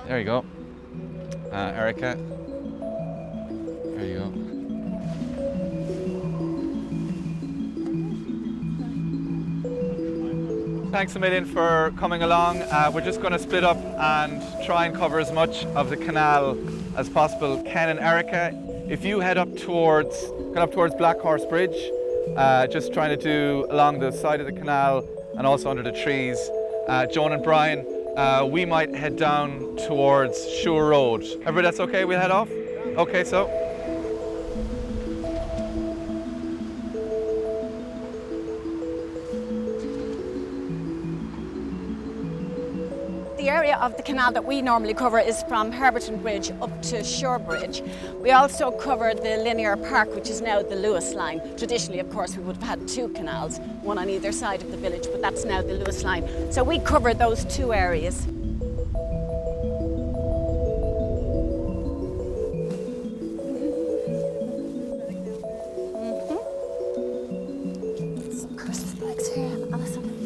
There you go. Erica. There you go. Thanks a million for coming along. We're just going to split up and try and cover as much of the canal as possible. Ken and Erica, if you head up towards Black Horse Bridge, just trying to do along the side of the canal and also under the trees. Joan and Brian, we might head down towards Shore Road. Everybody that's okay, we'll head off? Okay, so. The area of the canal that we normally cover is from Herberton Bridge up to Shore Bridge. We also cover the linear park, which is now the Lewis line. Traditionally, of course, we would have had two canals, one on either side of the village, but that's now the Lewis line. So we cover those two areas. Some crisp bags here, Alison.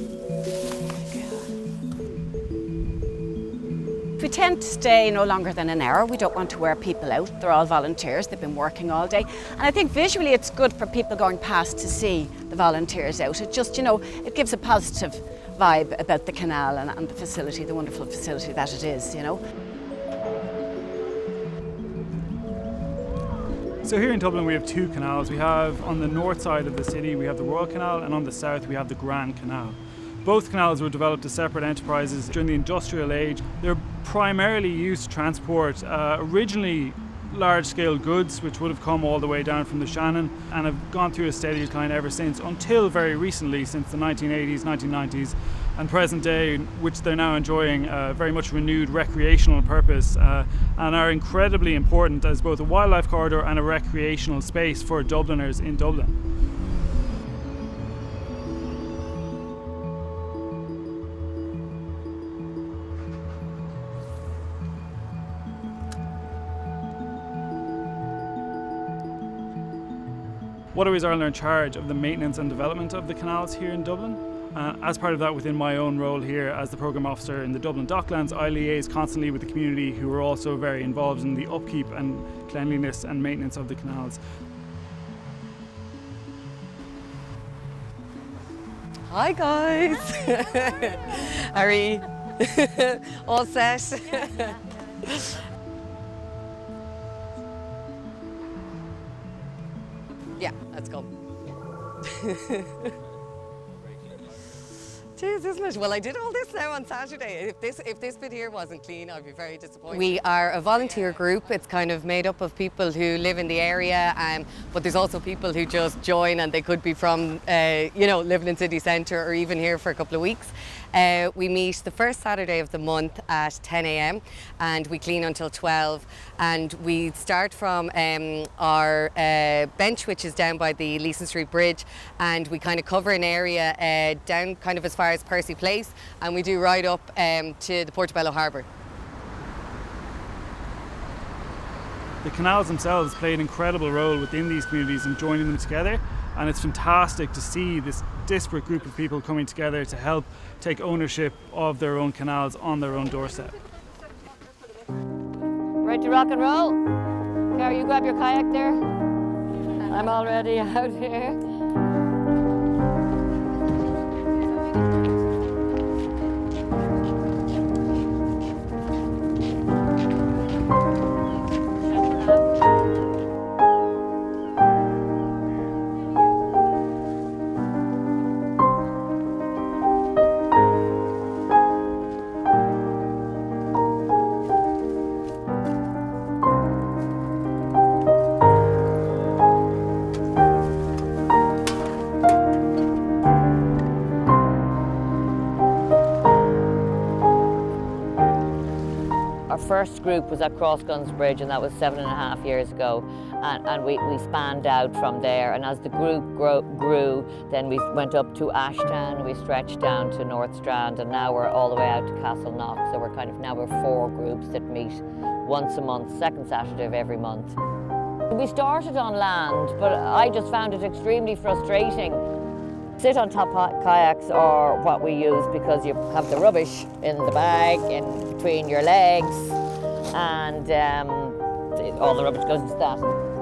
We tend to stay no longer than an hour. We don't want to wear people out. They're all volunteers. They've been working all day. And I think visually it's good for people going past to see the volunteers out. It just, it gives a positive vibe about the canal and the facility, the wonderful facility that it is, So here in Dublin we have two canals. We have on the north side of the city we have the Royal Canal, and on the south we have the Grand Canal. Both canals were developed as separate enterprises during the industrial age. They're primarily used to transport originally large-scale goods, which would have come all the way down from the Shannon, and have gone through a steady decline ever since, until very recently, since the 1980s, 1990s, and present day, which they're now enjoying a very much renewed recreational purpose and are incredibly important as both a wildlife corridor and a recreational space for Dubliners in Dublin. Waterways Ireland are in charge of the maintenance and development of the canals here in Dublin. As part of that, within my own role here as the programme officer in the Dublin Docklands, I liaise constantly with the community, who are also very involved in the upkeep and cleanliness and maintenance of the canals. Hi guys! Harry, all set? Yeah, let's go. Jeez, isn't it? Well, I did all this now on Saturday. If this bit here wasn't clean, I'd be very disappointed. We are a volunteer group. It's kind of made up of people who live in the area, but there's also people who just join, and they could be from, living in city centre or even here for a couple of weeks. We meet the first Saturday of the month at 10 a.m. and we clean until 12, and we start from our bench, which is down by the Leeson Street Bridge, and we kind of cover an area down kind of as far as Percy Place, and we do right up to the Portobello Harbour. The canals themselves play an incredible role within these communities and joining them together, and it's fantastic to see this disparate group of people coming together to help take ownership of their own canals on their own doorstep. Ready to rock and roll? Cara, you grab your kayak there. I'm already out here. Our first group was at Crossguns Bridge, and that was 7.5 years ago, and we spanned out from there, and as the group grew, then we went up to Ashtown, we stretched down to North Strand, and now we're all the way out to Castleknock, so we're 4 groups that meet once a month, second Saturday of every month. We started on land, but I just found it extremely frustrating. Sit on top kayaks are what we use because you have the rubbish in the bag in between your legs, and all the rubbish goes into that.